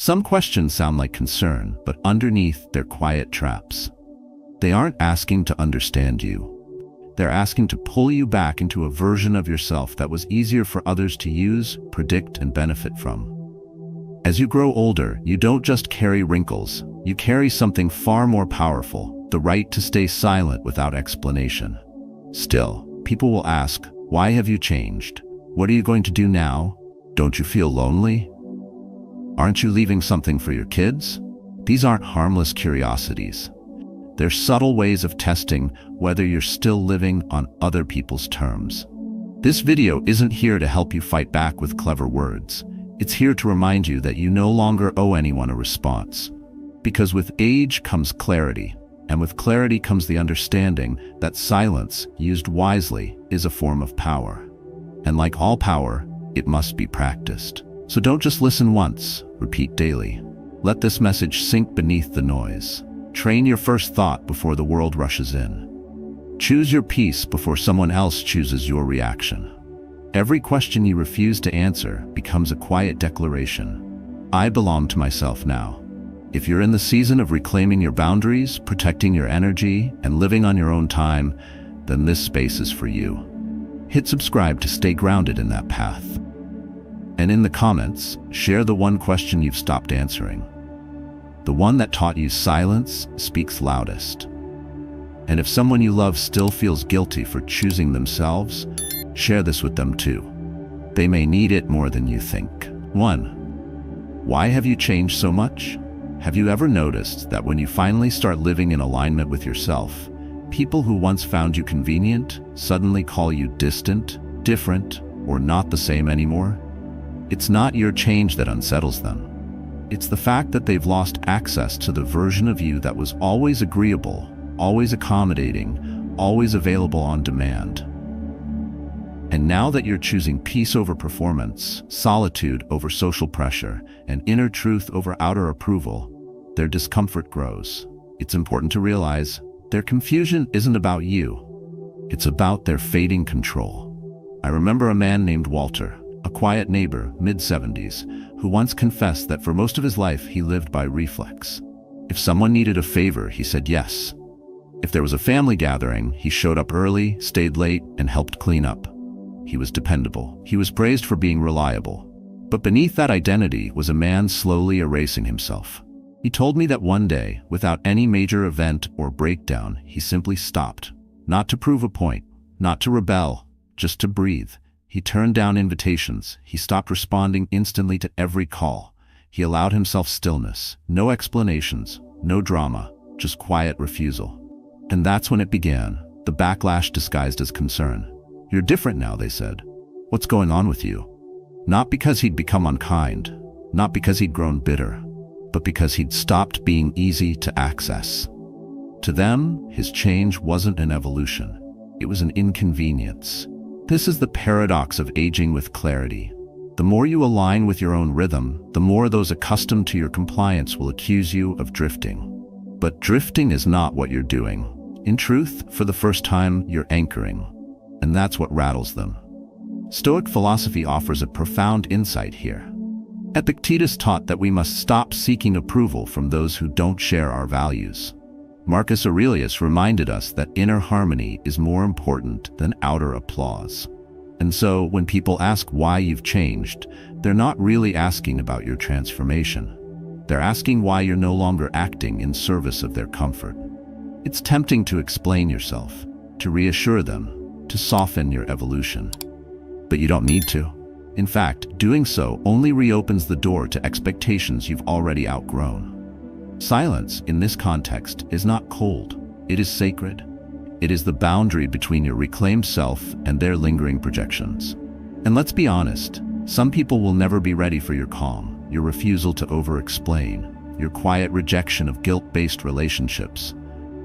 Some questions sound like concern, but underneath, they're quiet traps. They aren't asking to understand you. They're asking to pull you back into a version of yourself that was easier for others to use, predict, and benefit from. As you grow older, you don't just carry wrinkles, you carry something far more powerful, the right to stay silent without explanation. Still, people will ask, why have you changed? What are you going to do now? Don't you feel lonely? Aren't you leaving something for your kids? These aren't harmless curiosities. They're subtle ways of testing whether you're still living on other people's terms. This video isn't here to help you fight back with clever words. It's here to remind you that you no longer owe anyone a response. Because with age comes clarity, and with clarity comes the understanding that silence, used wisely, is a form of power. And like all power, it must be practiced. So don't just listen once, repeat daily. Let this message sink beneath the noise. Train your first thought before the world rushes in. Choose your peace before someone else chooses your reaction. Every question you refuse to answer becomes a quiet declaration. I belong to myself now. If you're in the season of reclaiming your boundaries, protecting your energy, and living on your own time, then this space is for you. Hit subscribe to stay grounded in that path. And in the comments, share the one question you've stopped answering. The one that taught you silence speaks loudest. And if someone you love still feels guilty for choosing themselves, share this with them too. They may need it more than you think. 1. Why have you changed so much? Have you ever noticed that when you finally start living in alignment with yourself, people who once found you convenient suddenly call you distant, different, or not the same anymore? It's not your change that unsettles them. It's the fact that they've lost access to the version of you that was always agreeable, always accommodating, always available on demand. And now that you're choosing peace over performance, solitude over social pressure, and inner truth over outer approval, their discomfort grows. It's important to realize their confusion isn't about you. It's about their fading control. I remember a man named Walter, a quiet neighbor, mid-70s, who once confessed that for most of his life he lived by reflex. If someone needed a favor, he said yes. If there was a family gathering, he showed up early, stayed late, and helped clean up. He was dependable. He was praised for being reliable. But beneath that identity was a man slowly erasing himself. He told me that one day, without any major event or breakdown, he simply stopped. Not to prove a point, not to rebel, just to breathe. He turned down invitations. He stopped responding instantly to every call. He allowed himself stillness, no explanations, no drama, just quiet refusal. And that's when it began, the backlash disguised as concern. You're different now, they said. What's going on with you? Not because he'd become unkind, not because he'd grown bitter, but because he'd stopped being easy to access. To them, his change wasn't an evolution. It was an inconvenience. This is the paradox of aging with clarity. The more you align with your own rhythm, the more those accustomed to your compliance will accuse you of drifting. But drifting is not what you're doing. In truth, for the first time, you're anchoring. And that's what rattles them. Stoic philosophy offers a profound insight here. Epictetus taught that we must stop seeking approval from those who don't share our values. Marcus Aurelius reminded us that inner harmony is more important than outer applause. And so, when people ask why you've changed, they're not really asking about your transformation. They're asking why you're no longer acting in service of their comfort. It's tempting to explain yourself, to reassure them, to soften your evolution. But you don't need to. In fact, doing so only reopens the door to expectations you've already outgrown. Silence, in this context, is not cold. It is sacred. It is the boundary between your reclaimed self and their lingering projections. And let's be honest, some people will never be ready for your calm, your refusal to over-explain, your quiet rejection of guilt-based relationships.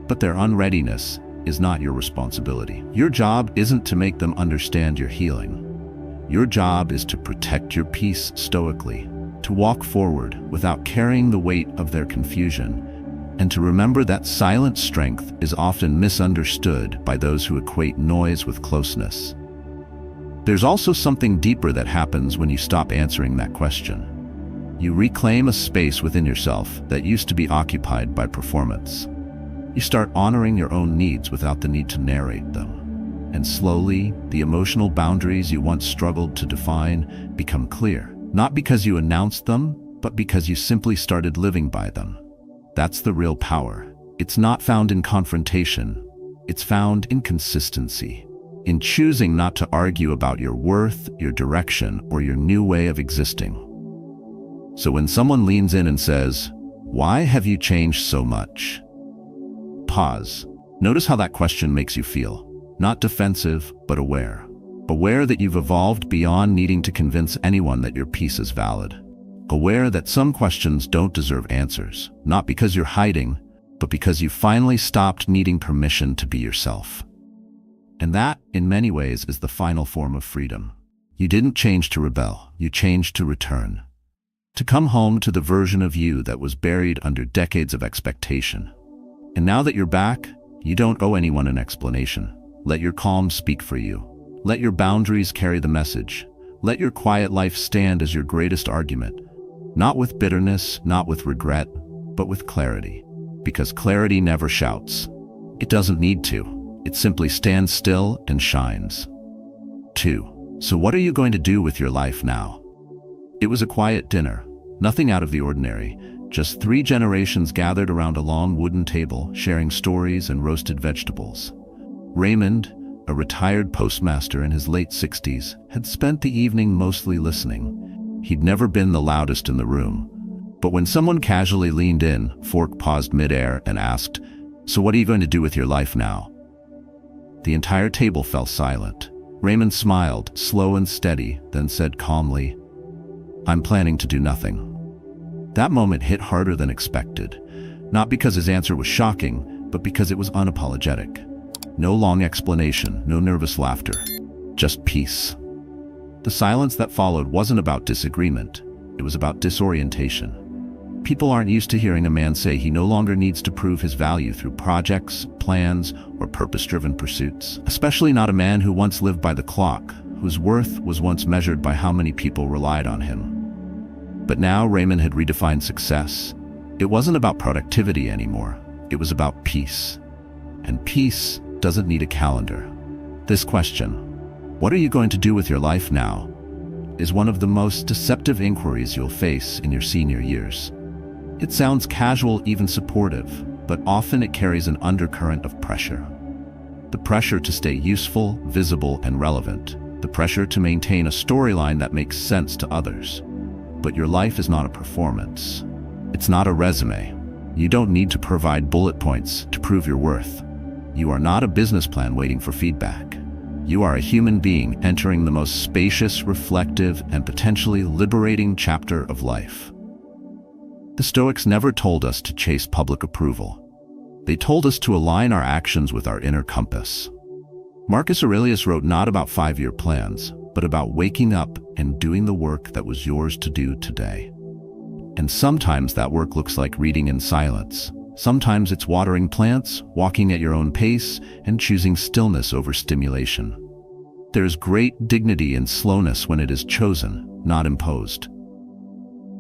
But their unreadiness is not your responsibility. Your job isn't to make them understand your healing. Your job is to protect your peace stoically, to walk forward without carrying the weight of their confusion, and to remember that silent strength is often misunderstood by those who equate noise with closeness. There's also something deeper that happens when you stop answering that question. You reclaim a space within yourself that used to be occupied by performance. You start honoring your own needs without the need to narrate them. And slowly, the emotional boundaries you once struggled to define become clear. Not because you announced them, but because you simply started living by them. That's the real power. It's not found in confrontation. It's found in consistency. In choosing not to argue about your worth, your direction, or your new way of existing. So when someone leans in and says, "Why have you changed so much?" Pause. Notice how that question makes you feel. Not defensive, but aware. Aware that you've evolved beyond needing to convince anyone that your piece is valid. Aware that some questions don't deserve answers, not because you're hiding, but because you finally stopped needing permission to be yourself. And that, in many ways, is the final form of freedom. You didn't change to rebel, you changed to return. To come home to the version of you that was buried under decades of expectation. And now that you're back, you don't owe anyone an explanation. Let your calm speak for you. Let your boundaries carry the message. Let your quiet life stand as your greatest argument. Not with bitterness, not with regret, but with clarity. Because clarity never shouts. It doesn't need to. It simply stands still and shines. 2. So what are you going to do with your life now? It was a quiet dinner, nothing out of the ordinary, just 3 generations gathered around a long wooden table, sharing stories and roasted vegetables. Raymond, a retired postmaster in his late 60s, had spent the evening mostly listening. He'd never been the loudest in the room. But when someone casually leaned in, Fork paused midair and asked, "So what are you going to do with your life now?" The entire table fell silent. Raymond smiled, slow and steady, then said calmly, "I'm planning to do nothing." That moment hit harder than expected, not because his answer was shocking, but because it was unapologetic. No long explanation, no nervous laughter, just peace. The silence that followed wasn't about disagreement, it was about disorientation. People aren't used to hearing a man say he no longer needs to prove his value through projects, plans, or purpose-driven pursuits. Especially not a man who once lived by the clock, whose worth was once measured by how many people relied on him. But now Raymond had redefined success. It wasn't about productivity anymore. It was about peace. And peace doesn't need a calendar. This question, what are you going to do with your life now, is one of the most deceptive inquiries you'll face in your senior years. It sounds casual, even supportive, but often it carries an undercurrent of pressure. The pressure to stay useful, visible, and relevant. The pressure to maintain a storyline that makes sense to others. But your life is not a performance. It's not a resume. You don't need to provide bullet points to prove your worth. You are not a business plan waiting for feedback. You are a human being entering the most spacious, reflective, and potentially liberating chapter of life. The Stoics never told us to chase public approval. They told us to align our actions with our inner compass. Marcus Aurelius wrote not about 5-year plans, but about waking up and doing the work that was yours to do today. And sometimes that work looks like reading in silence. Sometimes it's watering plants, walking at your own pace, and choosing stillness over stimulation. There's great dignity in slowness when it is chosen, not imposed.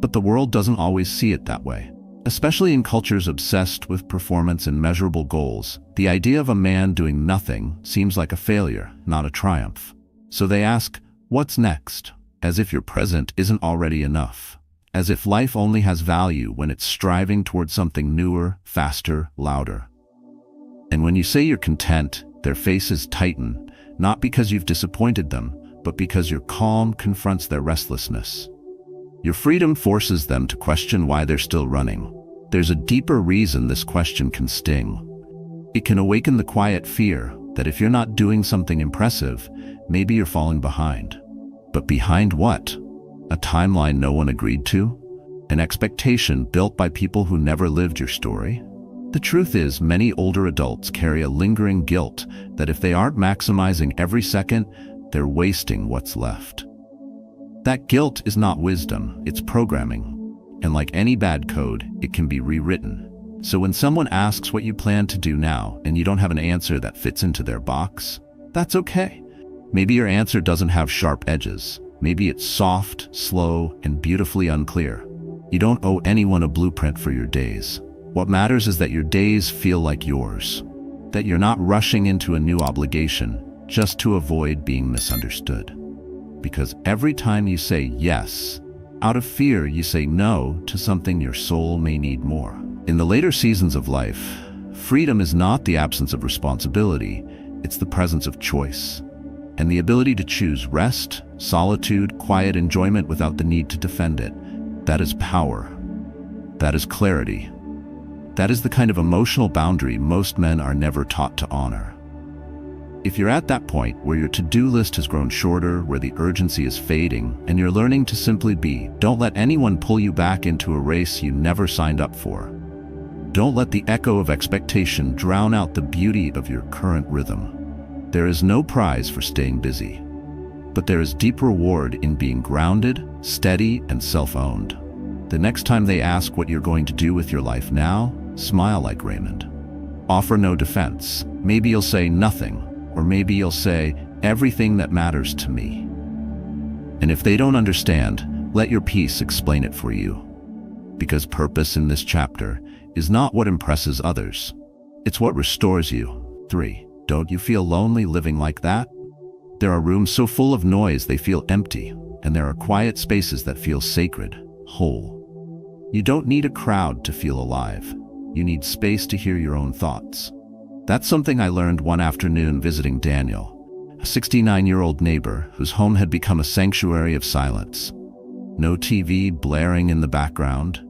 But the world doesn't always see it that way. Especially in cultures obsessed with performance and measurable goals, the idea of a man doing nothing seems like a failure, not a triumph. So they ask, what's next? As if your present isn't already enough. As if life only has value when it's striving towards something newer, faster, louder. And when you say you're content, their faces tighten, not because you've disappointed them, but because your calm confronts their restlessness. Your freedom forces them to question why they're still running. There's a deeper reason this question can sting. It can awaken the quiet fear that if you're not doing something impressive, maybe you're falling behind. But behind what? A timeline no one agreed to? An expectation built by people who never lived your story? The truth is, many older adults carry a lingering guilt that if they aren't maximizing every second, they're wasting what's left. That guilt is not wisdom, it's programming. And like any bad code, it can be rewritten. So when someone asks what you plan to do now and you don't have an answer that fits into their box, that's okay. Maybe your answer doesn't have sharp edges. Maybe it's soft, slow, and beautifully unclear. You don't owe anyone a blueprint for your days. What matters is that your days feel like yours, that you're not rushing into a new obligation just to avoid being misunderstood. Because every time you say yes, out of fear you say no to something your soul may need more. In the later seasons of life, freedom is not the absence of responsibility, it's the presence of choice. And the ability to choose rest, solitude, quiet enjoyment without the need to defend it. That is power. That is clarity. That is the kind of emotional boundary most men are never taught to honor. If you're at that point where your to-do list has grown shorter, where the urgency is fading, and you're learning to simply be, don't let anyone pull you back into a race you never signed up for. Don't let the echo of expectation drown out the beauty of your current rhythm. There is no prize for staying busy, but there is deep reward in being grounded, steady, and self-owned. The next time they ask what you're going to do with your life now, smile like Raymond. Offer no defense. Maybe you'll say nothing, or maybe you'll say everything that matters to me. And if they don't understand, let your peace explain it for you. Because purpose in this chapter is not what impresses others. It's what restores you. 3. Don't you feel lonely living like that? There are rooms so full of noise they feel empty, and there are quiet spaces that feel sacred, whole. You don't need a crowd to feel alive. You need space to hear your own thoughts. That's something I learned one afternoon visiting Daniel, a 69-year-old neighbor whose home had become a sanctuary of silence. No TV blaring in the background,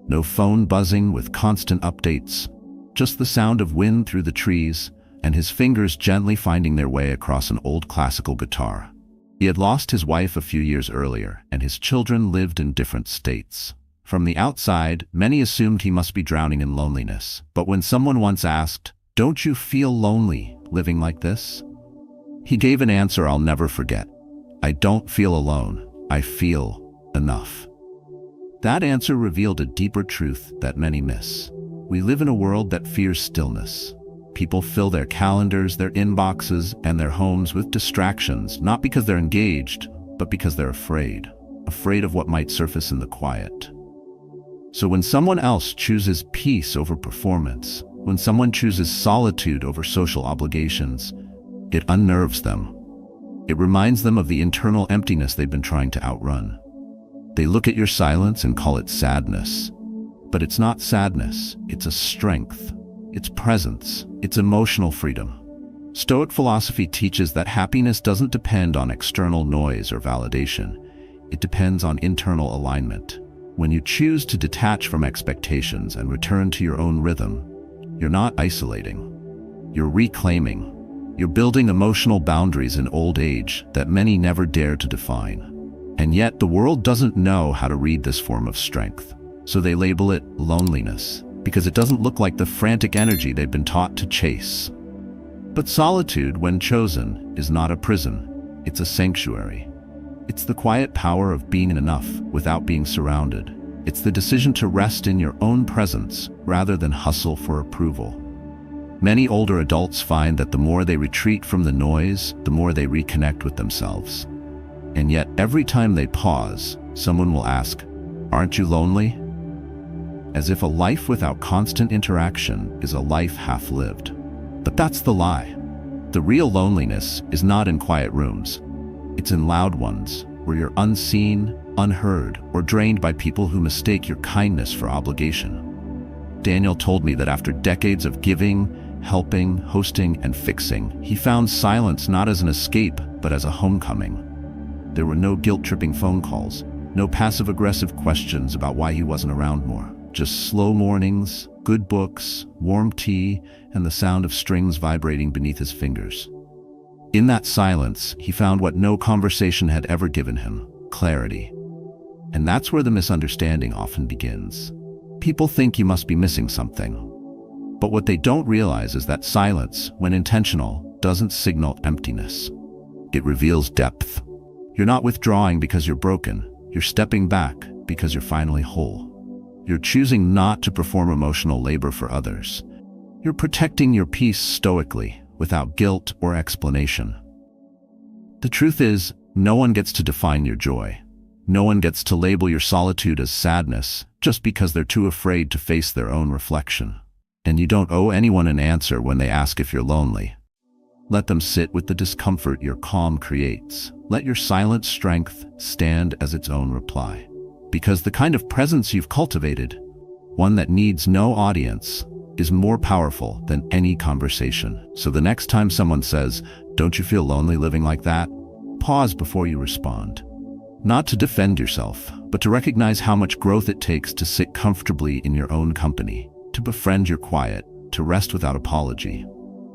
no phone buzzing with constant updates, just the sound of wind through the trees and his fingers gently finding their way across an old classical guitar. He had lost his wife a few years earlier, and his children lived in different states. From the outside, many assumed he must be drowning in loneliness. But when someone once asked, "Don't you feel lonely living like this?" he gave an answer I'll never forget. "I don't feel alone. I feel enough." That answer revealed a deeper truth that many miss. We live in a world that fears stillness. People fill their calendars, their inboxes, and their homes with distractions, not because they're engaged, but because they're afraid of what might surface in the quiet. So when someone else chooses peace over performance, when someone chooses solitude over social obligations, it unnerves them. It reminds them of the internal emptiness they've been trying to outrun. They look at your silence and call it sadness. But it's not sadness, it's a strength. It's presence, it's emotional freedom. Stoic philosophy teaches that happiness doesn't depend on external noise or validation. It depends on internal alignment. When you choose to detach from expectations and return to your own rhythm, you're not isolating. You're reclaiming. You're building emotional boundaries in old age that many never dare to define. And yet the world doesn't know how to read this form of strength. So they label it loneliness, because it doesn't look like the frantic energy they've been taught to chase. But solitude, when chosen, is not a prison. It's a sanctuary. It's the quiet power of being enough without being surrounded. It's the decision to rest in your own presence rather than hustle for approval. Many older adults find that the more they retreat from the noise, the more they reconnect with themselves. And yet every time they pause, someone will ask, "Aren't you lonely?" As if a life without constant interaction is a life half-lived. But that's the lie. The real loneliness is not in quiet rooms. It's in loud ones, where you're unseen, unheard, or drained by people who mistake your kindness for obligation. Daniel told me that after decades of giving, helping, hosting, and fixing, he found silence not as an escape, but as a homecoming. There were no guilt-tripping phone calls, no passive-aggressive questions about why he wasn't around more. Just slow mornings, good books, warm tea, and the sound of strings vibrating beneath his fingers. In that silence, he found what no conversation had ever given him: clarity. And that's where the misunderstanding often begins. People think you must be missing something. But what they don't realize is that silence, when intentional, doesn't signal emptiness. It reveals depth. You're not withdrawing because you're broken. You're stepping back because you're finally whole. You're choosing not to perform emotional labor for others. You're protecting your peace stoically, without guilt or explanation. The truth is, no one gets to define your joy. No one gets to label your solitude as sadness just because they're too afraid to face their own reflection. And you don't owe anyone an answer when they ask if you're lonely. Let them sit with the discomfort your calm creates. Let your silent strength stand as its own reply. Because the kind of presence you've cultivated, one that needs no audience, is more powerful than any conversation. So the next time someone says, "Don't you feel lonely living like that?" pause before you respond. Not to defend yourself, but to recognize how much growth it takes to sit comfortably in your own company, to befriend your quiet, to rest without apology.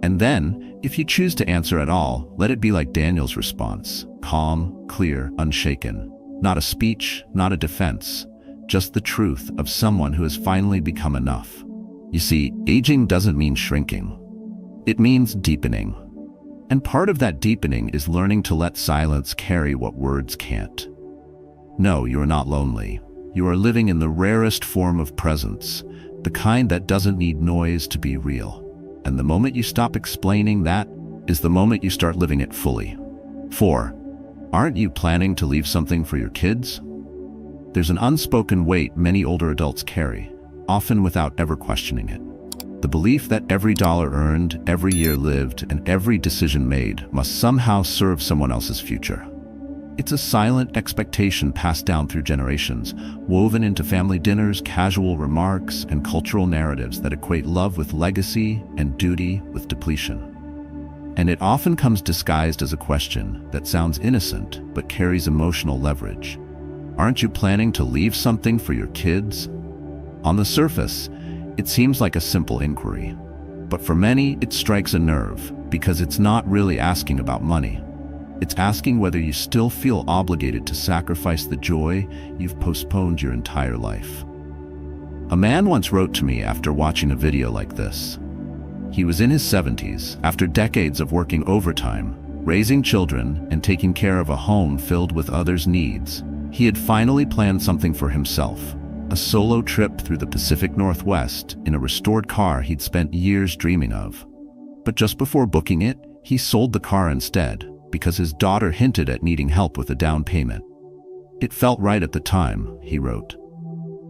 And then, if you choose to answer at all, let it be like Daniel's response: calm, clear, unshaken. Not a speech, not a defense, just the truth of someone who has finally become enough. You see, aging doesn't mean shrinking. It means deepening. And part of that deepening is learning to let silence carry what words can't. No, you are not lonely. You are living in the rarest form of presence, the kind that doesn't need noise to be real. And the moment you stop explaining that is the moment you start living it fully. 4. Aren't you planning to leave something for your kids? There's an unspoken weight many older adults carry, often without ever questioning it. The belief that every dollar earned, every year lived, and every decision made must somehow serve someone else's future. It's a silent expectation passed down through generations, woven into family dinners, casual remarks, and cultural narratives that equate love with legacy and duty with depletion. And it often comes disguised as a question that sounds innocent but carries emotional leverage. Aren't you planning to leave something for your kids? On the surface, it seems like a simple inquiry. But for many, it strikes a nerve because it's not really asking about money. It's asking whether you still feel obligated to sacrifice the joy you've postponed your entire life. A man once wrote to me after watching a video like this. He was in his 70s, after decades of working overtime, raising children, and taking care of a home filled with others' needs. He had finally planned something for himself, a solo trip through the Pacific Northwest in a restored car he'd spent years dreaming of. But just before booking it, he sold the car instead, because his daughter hinted at needing help with a down payment. "It felt right at the time," he wrote.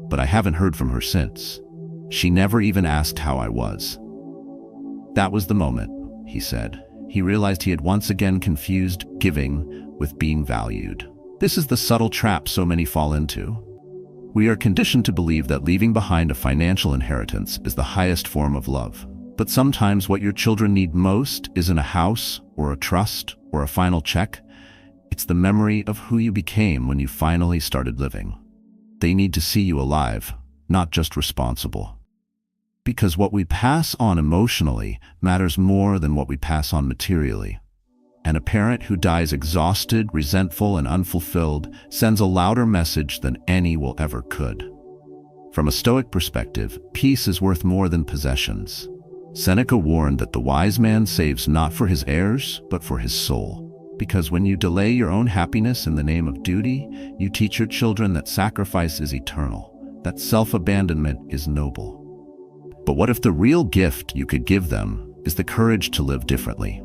"But I haven't heard from her since. She never even asked how I was." That was the moment, he said. He realized he had once again confused giving with being valued. This is the subtle trap so many fall into. We are conditioned to believe that leaving behind a financial inheritance is the highest form of love. But sometimes what your children need most isn't a house or a trust or a final check. It's the memory of who you became when you finally started living. They need to see you alive, not just responsible. Because what we pass on emotionally matters more than what we pass on materially. And a parent who dies exhausted, resentful, and unfulfilled sends a louder message than any will ever could. From a Stoic perspective, peace is worth more than possessions. Seneca warned that the wise man saves not for his heirs, but for his soul. Because when you delay your own happiness in the name of duty, you teach your children that sacrifice is eternal, that self-abandonment is noble. But what if the real gift you could give them is the courage to live differently?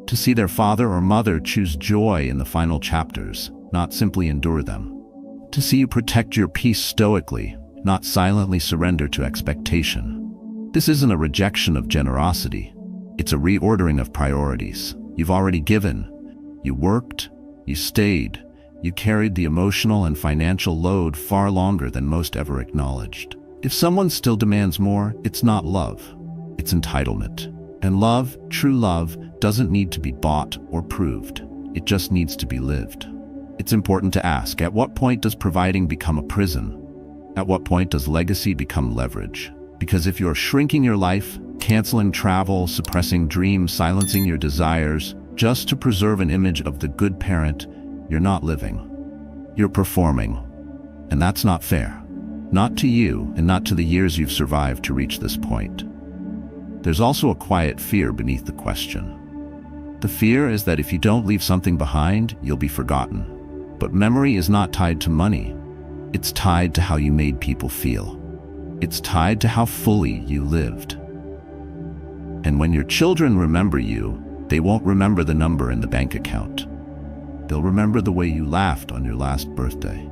To see their father or mother choose joy in the final chapters, not simply endure them. To see you protect your peace stoically, not silently surrender to expectation. This isn't a rejection of generosity. It's a reordering of priorities. You've already given. You worked. You stayed. You carried the emotional and financial load far longer than most ever acknowledged. If someone still demands more, it's not love. It's entitlement. And love, true love, doesn't need to be bought or proved. It just needs to be lived. It's important to ask, at what point does providing become a prison? At what point does legacy become leverage? Because if you're shrinking your life, canceling travel, suppressing dreams, silencing your desires, just to preserve an image of the good parent, you're not living. You're performing. And that's not fair. Not to you, and not to the years you've survived to reach this point. There's also a quiet fear beneath the question. The fear is that if you don't leave something behind, you'll be forgotten. But memory is not tied to money. It's tied to how you made people feel. It's tied to how fully you lived. And when your children remember you, they won't remember the number in the bank account. They'll remember the way you laughed on your last birthday,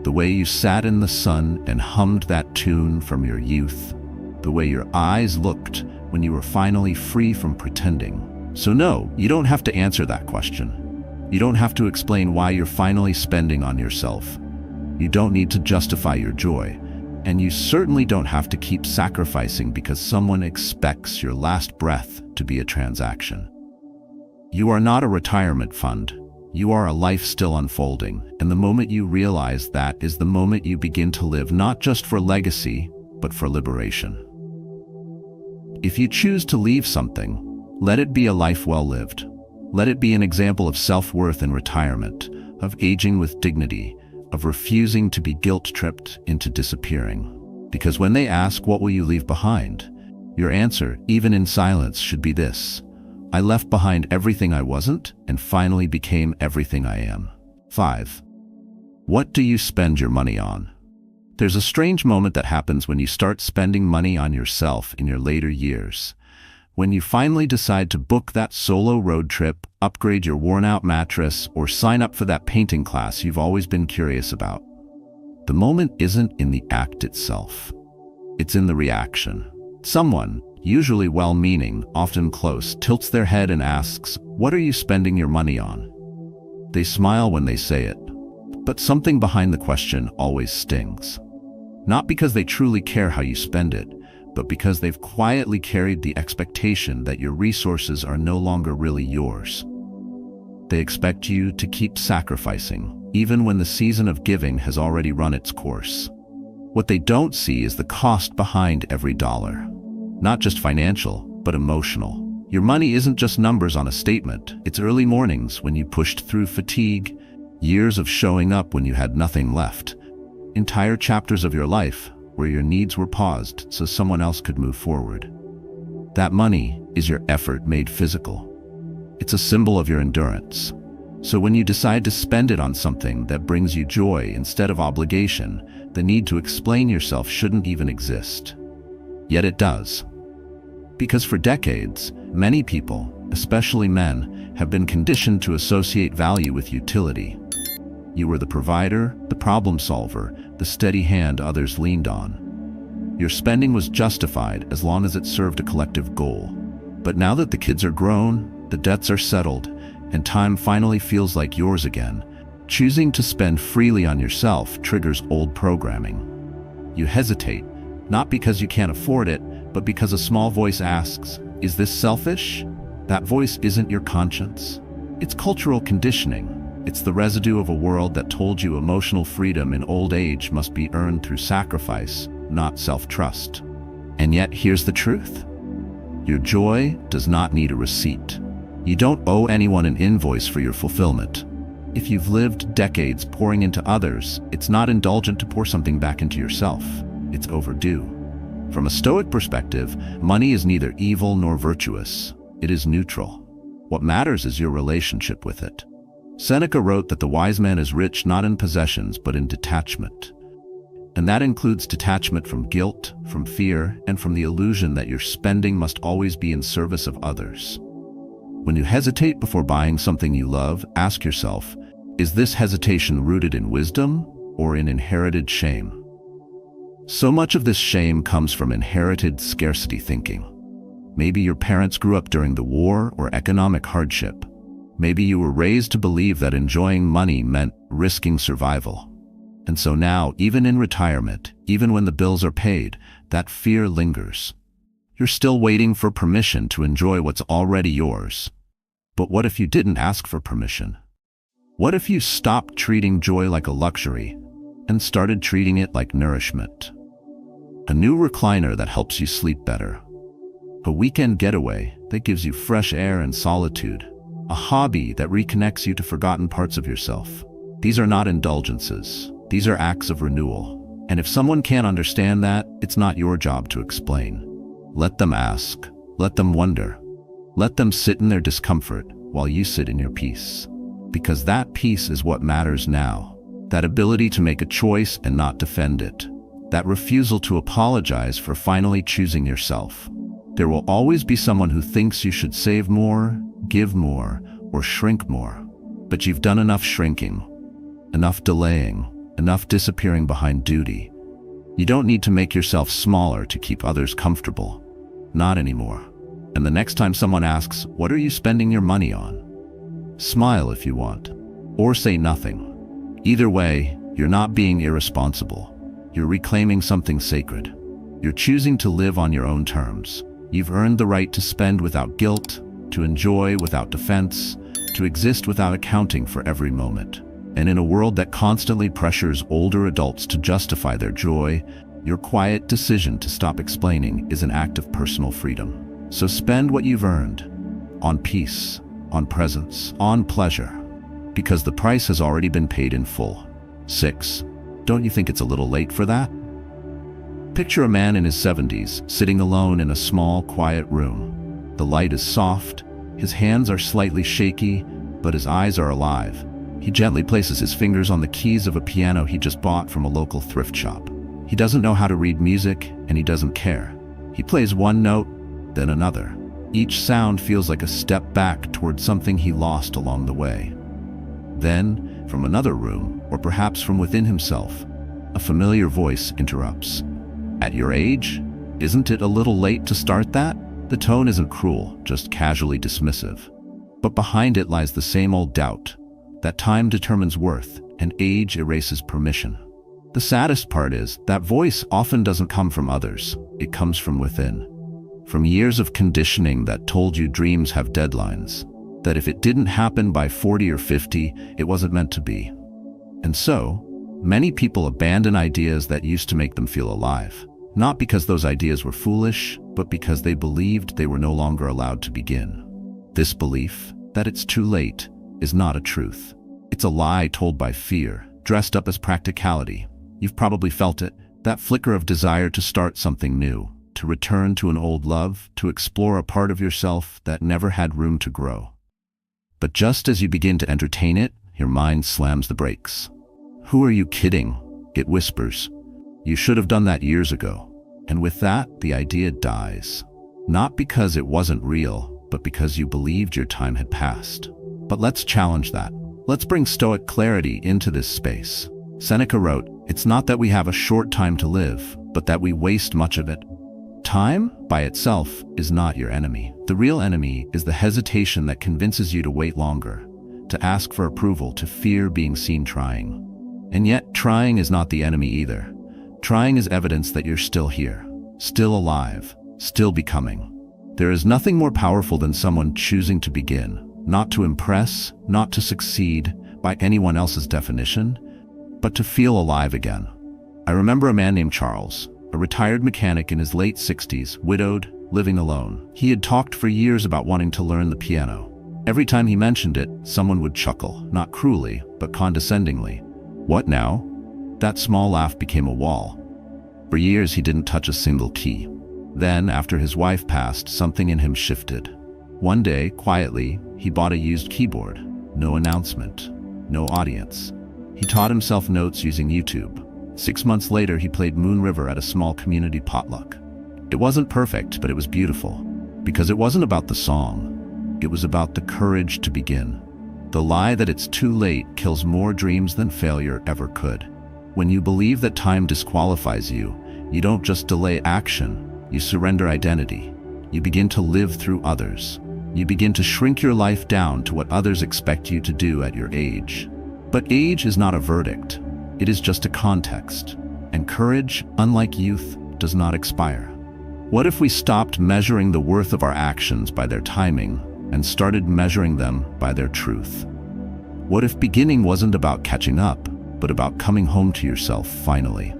the way you sat in the sun and hummed that tune from your youth, the way your eyes looked when you were finally free from pretending. So no, you don't have to answer that question. You don't have to explain why you're finally spending on yourself. You don't need to justify your joy. And you certainly don't have to keep sacrificing because someone expects your last breath to be a transaction. You are not a retirement fund. You are a life still unfolding, and the moment you realize that is the moment you begin to live not just for legacy, but for liberation. If you choose to leave something, let it be a life well lived. Let it be an example of self-worth in retirement, of aging with dignity, of refusing to be guilt-tripped into disappearing. Because when they ask, what will you leave behind? Your answer, even in silence, should be this: I left behind everything I wasn't and finally became everything I am. 5. What do you spend your money on? There's a strange moment that happens when you start spending money on yourself in your later years. When you finally decide to book that solo road trip, upgrade your worn-out mattress, or sign up for that painting class you've always been curious about. The moment isn't in the act itself. It's in the reaction. Someone, usually well-meaning, often close, tilts their head and asks, "What are you spending your money on?" They smile when they say it, but something behind the question always stings. Not because they truly care how you spend it, but because they've quietly carried the expectation that your resources are no longer really yours. They expect you to keep sacrificing, even when the season of giving has already run its course. What they don't see is the cost behind every dollar. Not just financial, but emotional. Your money isn't just numbers on a statement. It's early mornings when you pushed through fatigue, years of showing up when you had nothing left, entire chapters of your life where your needs were paused so someone else could move forward. That money is your effort made physical. It's a symbol of your endurance. So when you decide to spend it on something that brings you joy instead of obligation, the need to explain yourself shouldn't even exist. Yet it does. Because for decades, many people, especially men, have been conditioned to associate value with utility. You were the provider, the problem solver, the steady hand others leaned on. Your spending was justified as long as it served a collective goal. But now that the kids are grown, the debts are settled, and time finally feels like yours again, choosing to spend freely on yourself triggers old programming. You hesitate, not because you can't afford it, but because a small voice asks, "Is this selfish?" That voice isn't your conscience. It's cultural conditioning. It's the residue of a world that told you emotional freedom in old age must be earned through sacrifice, not self-trust. And yet, here's the truth. Your joy does not need a receipt. You don't owe anyone an invoice for your fulfillment. If you've lived decades pouring into others, it's not indulgent to pour something back into yourself. It's overdue. From a Stoic perspective, money is neither evil nor virtuous. It is neutral. What matters is your relationship with it. Seneca wrote that the wise man is rich not in possessions but in detachment. And that includes detachment from guilt, from fear, and from the illusion that your spending must always be in service of others. When you hesitate before buying something you love, ask yourself, is this hesitation rooted in wisdom or in inherited shame? So much of this shame comes from inherited scarcity thinking. Maybe your parents grew up during the war or economic hardship. Maybe you were raised to believe that enjoying money meant risking survival. And so now, even in retirement, even when the bills are paid, that fear lingers. You're still waiting for permission to enjoy what's already yours. But what if you didn't ask for permission? What if you stopped treating joy like a luxury and started treating it like nourishment? A new recliner that helps you sleep better. A weekend getaway that gives you fresh air and solitude. A hobby that reconnects you to forgotten parts of yourself. These are not indulgences. These are acts of renewal. And if someone can't understand that, it's not your job to explain. Let them ask. Let them wonder. Let them sit in their discomfort while you sit in your peace. Because that peace is what matters now. That ability to make a choice and not defend it. That refusal to apologize for finally choosing yourself. There will always be someone who thinks you should save more, give more, or shrink more. But you've done enough shrinking, enough delaying, enough disappearing behind duty. You don't need to make yourself smaller to keep others comfortable. Not anymore. And the next time someone asks, "What are you spending your money on?" smile if you want, or say nothing. Either way, you're not being irresponsible. You're reclaiming something sacred. You're choosing to live on your own terms. You've earned the right to spend without guilt, to enjoy without defense, to exist without accounting for every moment. And in a world that constantly pressures older adults to justify their joy, your quiet decision to stop explaining is an act of personal freedom. So spend what you've earned on peace, on presence, on pleasure, because the price has already been paid in full. 6. Don't you think it's a little late for that? Picture a man in his 70s, sitting alone in a small, quiet room. The light is soft, his hands are slightly shaky, but his eyes are alive. He gently places his fingers on the keys of a piano he just bought from a local thrift shop. He doesn't know how to read music, and he doesn't care. He plays one note, then another. Each sound feels like a step back toward something he lost along the way. Then, from another room, or perhaps from within himself, a familiar voice interrupts. "At your age? Isn't it a little late to start that?" The tone isn't cruel, just casually dismissive. But behind it lies the same old doubt, that time determines worth and age erases permission. The saddest part is that voice often doesn't come from others, it comes from within. From years of conditioning that told you dreams have deadlines, that if it didn't happen by 40 or 50, it wasn't meant to be. And so, many people abandon ideas that used to make them feel alive, not because those ideas were foolish, but because they believed they were no longer allowed to begin. This belief, that it's too late, is not a truth. It's a lie told by fear, dressed up as practicality. You've probably felt it, that flicker of desire to start something new, to return to an old love, to explore a part of yourself that never had room to grow. But just as you begin to entertain it, your mind slams the brakes. "Who are you kidding?" it whispers. "You should have done that years ago." And with that, the idea dies. Not because it wasn't real, but because you believed your time had passed. But let's challenge that. Let's bring Stoic clarity into this space. Seneca wrote, "It's not that we have a short time to live, but that we waste much of it." Time, by itself, is not your enemy. The real enemy is the hesitation that convinces you to wait longer, to ask for approval, to fear being seen trying. And yet, trying is not the enemy either. Trying is evidence that you're still here, still alive, still becoming. There is nothing more powerful than someone choosing to begin, not to impress, not to succeed by anyone else's definition, but to feel alive again. I remember a man named Charles, a retired mechanic in his late 60s, widowed, living alone. He had talked for years about wanting to learn the piano. Every time he mentioned it, someone would chuckle, not cruelly, but condescendingly. "What now?" That small laugh became a wall. For years he didn't touch a single key. Then, after his wife passed, something in him shifted. One day, quietly, he bought a used keyboard. No announcement, no audience. He taught himself notes using YouTube. 6 months later, he played Moon River at a small community potluck. It wasn't perfect, but it was beautiful. Because it wasn't about the song. It was about the courage to begin. The lie that it's too late kills more dreams than failure ever could. When you believe that time disqualifies you, you don't just delay action, you surrender identity. You begin to live through others. You begin to shrink your life down to what others expect you to do at your age. But age is not a verdict. It is just a context. And courage, unlike youth, does not expire. What if we stopped measuring the worth of our actions by their timing and started measuring them by their truth? What if beginning wasn't about catching up, but about coming home to yourself finally?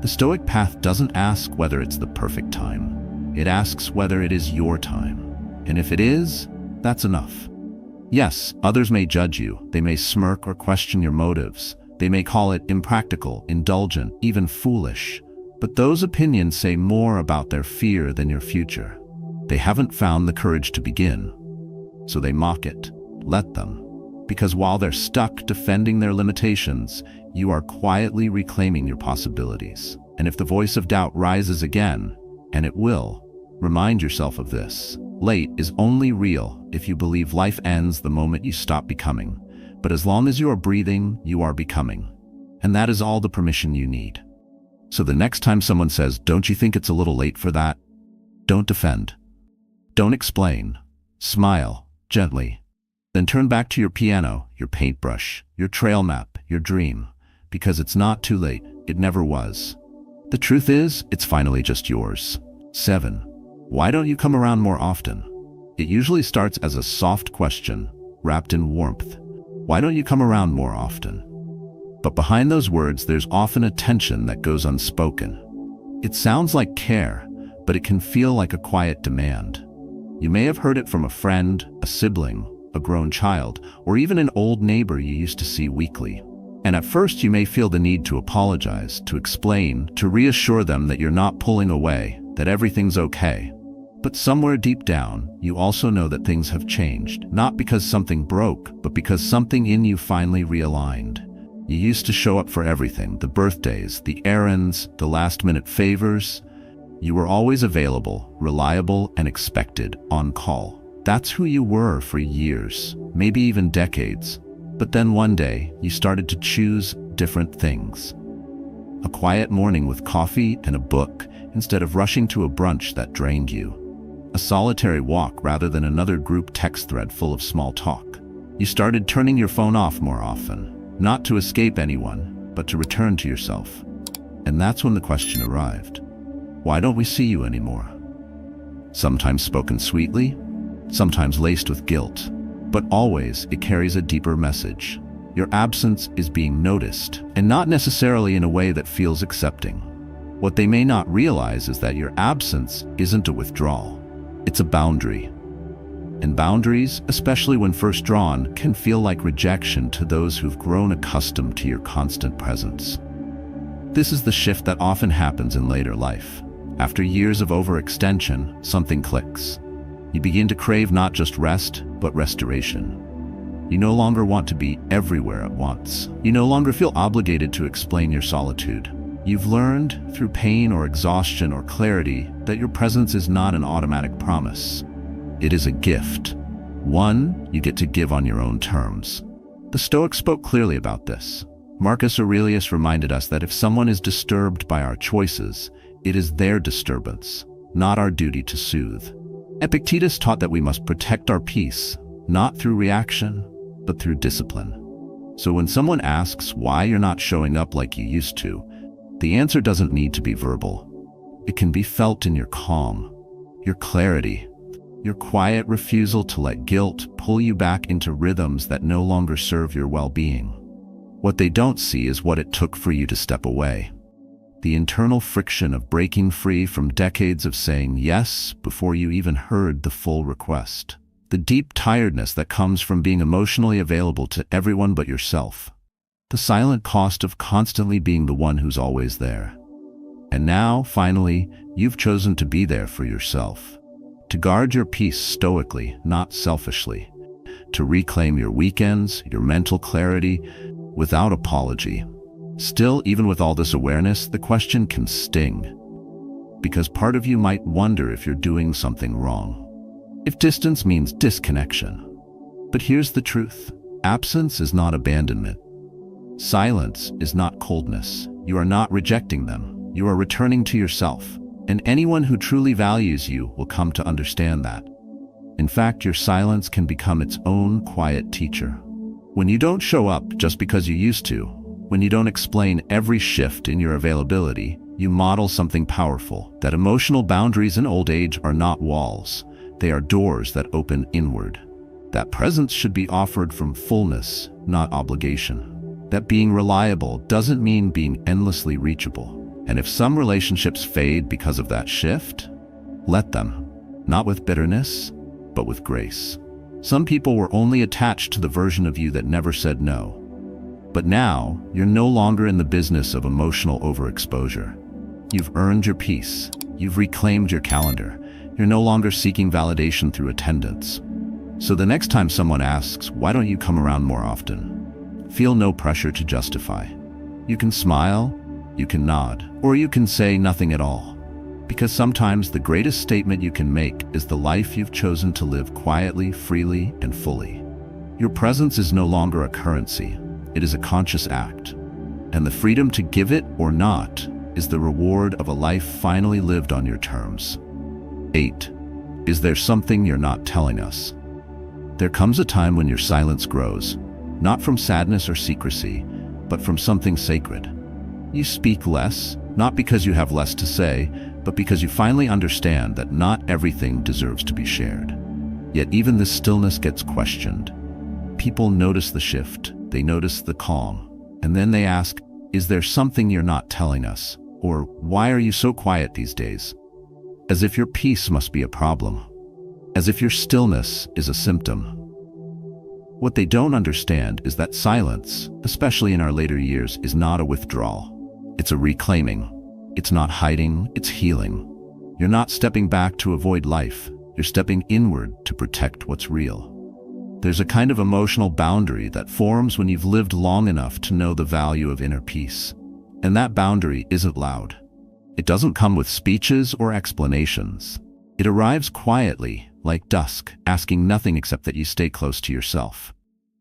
The Stoic path doesn't ask whether it's the perfect time. It asks whether it is your time. And if it is, that's enough. Yes, others may judge you. They may smirk or question your motives. They may call it impractical, indulgent, even foolish. But those opinions say more about their fear than your future. They haven't found the courage to begin, so they mock it. Let them. Because while they're stuck defending their limitations, you are quietly reclaiming your possibilities. And if the voice of doubt rises again, and it will, remind yourself of this. Late is only real if you believe life ends the moment you stop becoming. But as long as you are breathing, you are becoming. And that is all the permission you need. So the next time someone says, "Don't you think it's a little late for that?" Don't defend. Don't explain. Smile, gently. Then turn back to your piano, your paintbrush, your trail map, your dream. Because it's not too late. It never was. The truth is, it's finally just yours. 7. Why don't you come around more often? It usually starts as a soft question, wrapped in warmth. Why don't you come around more often? But behind those words, there's often a tension that goes unspoken. It sounds like care, but it can feel like a quiet demand. You may have heard it from a friend, a sibling, a grown child, or even an old neighbor you used to see weekly. And at first you may feel the need to apologize, to explain, to reassure them that you're not pulling away, that everything's okay. But somewhere deep down, you also know that things have changed, not because something broke, but because something in you finally realigned. You used to show up for everything, the birthdays, the errands, the last-minute favors. You were always available, reliable, and expected, on call. That's who you were for years, maybe even decades. But then one day, you started to choose different things. A quiet morning with coffee and a book, instead of rushing to a brunch that drained you. A solitary walk rather than another group text thread full of small talk. You started turning your phone off more often, not to escape anyone, but to return to yourself. And that's when the question arrived. Why don't we see you anymore? Sometimes spoken sweetly, sometimes laced with guilt, but always it carries a deeper message. Your absence is being noticed, and not necessarily in a way that feels accepting. What they may not realize is that your absence isn't a withdrawal. It's a boundary. And boundaries, especially when first drawn, can feel like rejection to those who've grown accustomed to your constant presence. This is the shift that often happens in later life. After years of overextension, something clicks. You begin to crave not just rest, but restoration. You no longer want to be everywhere at once. You no longer feel obligated to explain your solitude. You've learned, through pain or exhaustion or clarity, that your presence is not an automatic promise. It is a gift. One you get to give on your own terms. The Stoics spoke clearly about this. Marcus Aurelius reminded us that if someone is disturbed by our choices, it is their disturbance, not our duty to soothe. Epictetus taught that we must protect our peace, not through reaction, but through discipline. So when someone asks why you're not showing up like you used to, the answer doesn't need to be verbal. It can be felt in your calm, your clarity, your quiet refusal to let guilt pull you back into rhythms that no longer serve your well-being. What they don't see is what it took for you to step away. The internal friction of breaking free from decades of saying yes before you even heard the full request. The deep tiredness that comes from being emotionally available to everyone but yourself. The silent cost of constantly being the one who's always there. And now, finally, you've chosen to be there for yourself. To guard your peace stoically, not selfishly. To reclaim your weekends, your mental clarity, without apology. Still, even with all this awareness, the question can sting. Because part of you might wonder if you're doing something wrong. If distance means disconnection. But here's the truth. Absence is not abandonment. Silence is not coldness. You are not rejecting them. You are returning to yourself. And anyone who truly values you will come to understand that. In fact, your silence can become its own quiet teacher. When you don't show up just because you used to, when you don't explain every shift in your availability, you model something powerful, that emotional boundaries in old age are not walls. They are doors that open inward. That presence should be offered from fullness, not obligation. That being reliable doesn't mean being endlessly reachable. And if some relationships fade because of that shift, let them. Not with bitterness, but with grace. Some people were only attached to the version of you that never said no. But now, you're no longer in the business of emotional overexposure. You've earned your peace. You've reclaimed your calendar. You're no longer seeking validation through attendance. So the next time someone asks, why don't you come around more often? Feel no pressure to justify. You can smile, you can nod, or you can say nothing at all. Because sometimes the greatest statement you can make is the life you've chosen to live quietly, freely, and fully. Your presence is no longer a currency. It is a conscious act. And the freedom to give it or not is the reward of a life finally lived on your terms. 8. Is there something you're not telling us? There comes a time when your silence grows, not from sadness or secrecy, but from something sacred. You speak less, not because you have less to say, but because you finally understand that not everything deserves to be shared. Yet even this stillness gets questioned. People notice the shift, they notice the calm, and then they ask, is there something you're not telling us? Or why are you so quiet these days? As if your peace must be a problem. As if your stillness is a symptom. What they don't understand is that silence, especially in our later years, is not a withdrawal. It's a reclaiming. It's not hiding, it's healing. You're not stepping back to avoid life. You're stepping inward to protect what's real. There's a kind of emotional boundary that forms when you've lived long enough to know the value of inner peace. And that boundary isn't loud. It doesn't come with speeches or explanations. It arrives quietly, like dusk, asking nothing except that you stay close to yourself.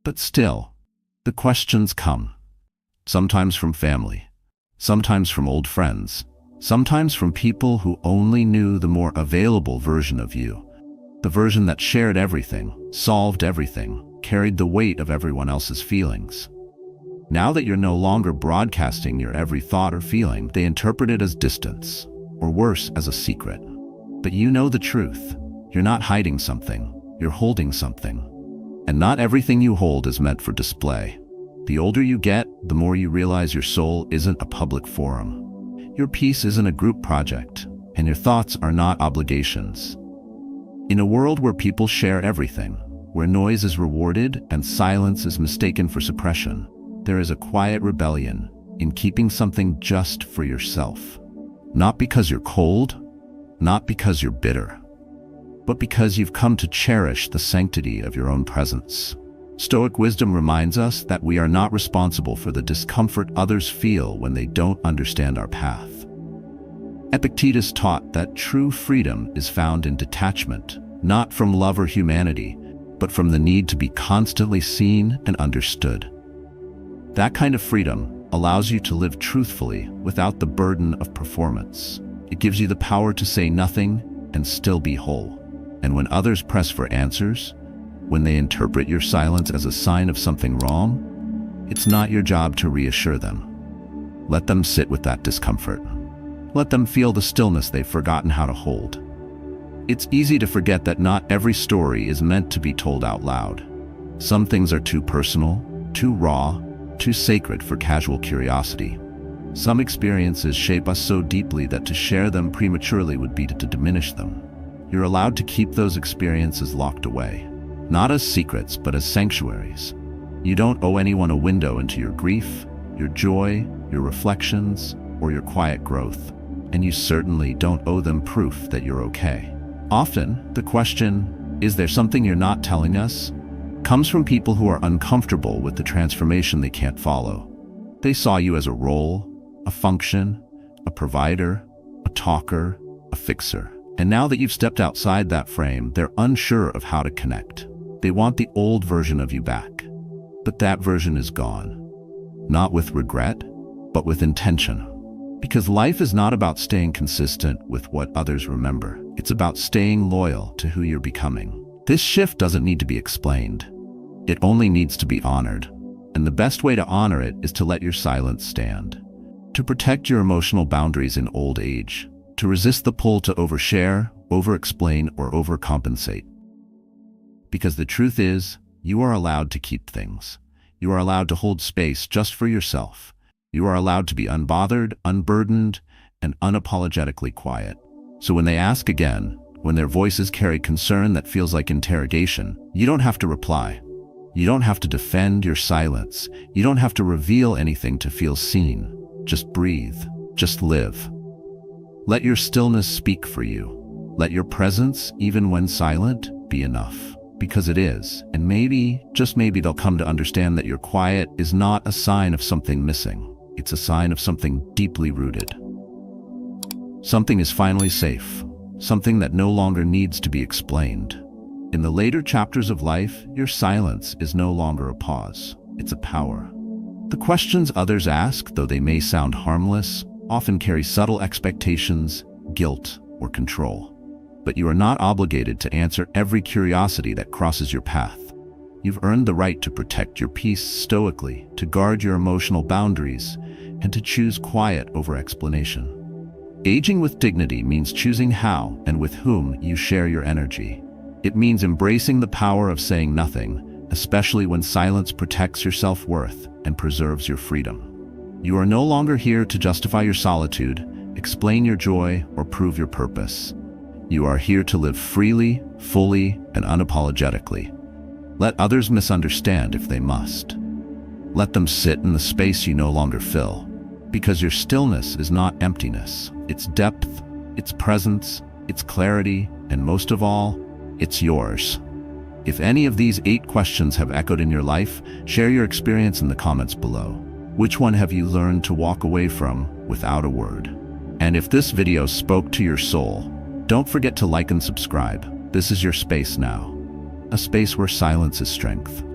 But still, the questions come. Sometimes from family, sometimes from old friends, sometimes from people who only knew the more available version of you. The version that shared everything, solved everything, carried the weight of everyone else's feelings. Now that you're no longer broadcasting your every thought or feeling, they interpret it as distance, or worse, as a secret. But you know the truth. You're not hiding something, you're holding something. And not everything you hold is meant for display. The older you get, the more you realize your soul isn't a public forum. Your peace isn't a group project, and your thoughts are not obligations. In a world where people share everything, where noise is rewarded and silence is mistaken for suppression, there is a quiet rebellion in keeping something just for yourself. Not because you're cold, not because you're bitter, but because you've come to cherish the sanctity of your own presence. Stoic wisdom reminds us that we are not responsible for the discomfort others feel when they don't understand our path. Epictetus taught that true freedom is found in detachment, not from love or humanity, but from the need to be constantly seen and understood. That kind of freedom allows you to live truthfully without the burden of performance. It gives you the power to say nothing and still be whole. And when others press for answers, when they interpret your silence as a sign of something wrong, it's not your job to reassure them. Let them sit with that discomfort. Let them feel the stillness they've forgotten how to hold. It's easy to forget that not every story is meant to be told out loud. Some things are too personal, too raw, too sacred for casual curiosity. Some experiences shape us so deeply that to share them prematurely would be to diminish them. You're allowed to keep those experiences locked away, not as secrets, but as sanctuaries. You don't owe anyone a window into your grief, your joy, your reflections, or your quiet growth. And you certainly don't owe them proof that you're okay. Often, the question, is there something you're not telling us, comes from people who are uncomfortable with the transformation they can't follow. They saw you as a role, a function, a provider, a talker, a fixer. And now that you've stepped outside that frame, they're unsure of how to connect. They want the old version of you back. But that version is gone. Not with regret, but with intention. Because life is not about staying consistent with what others remember. It's about staying loyal to who you're becoming. This shift doesn't need to be explained. It only needs to be honored. And the best way to honor it is to let your silence stand. To protect your emotional boundaries in old age. To resist the pull to overshare, over-explain, or overcompensate. Because the truth is, you are allowed to keep things. You are allowed to hold space just for yourself. You are allowed to be unbothered, unburdened, and unapologetically quiet. So when they ask again, when their voices carry concern that feels like interrogation, you don't have to reply. You don't have to defend your silence. You don't have to reveal anything to feel seen. Just breathe. Just live. Let your stillness speak for you. Let your presence, even when silent, be enough. Because it is. And maybe, just maybe, they'll come to understand that your quiet is not a sign of something missing. It's a sign of something deeply rooted. Something is finally safe. Something that no longer needs to be explained. In the later chapters of life, your silence is no longer a pause, it's a power. The questions others ask, though they may sound harmless, often carry subtle expectations, guilt, or control. But you are not obligated to answer every curiosity that crosses your path. You've earned the right to protect your peace stoically, to guard your emotional boundaries, and to choose quiet over explanation. Aging with dignity means choosing how and with whom you share your energy. It means embracing the power of saying nothing, especially when silence protects your self-worth and preserves your freedom. You are no longer here to justify your solitude, explain your joy, or prove your purpose. You are here to live freely, fully, and unapologetically. Let others misunderstand if they must. Let them sit in the space you no longer fill, because your stillness is not emptiness. It's depth, it's presence, it's clarity, and most of all, it's yours. If any of these 8 questions have echoed in your life, share your experience in the comments below. Which one have you learned to walk away from without a word? And if this video spoke to your soul, don't forget to like and subscribe. This is your space now. A space where silence is strength.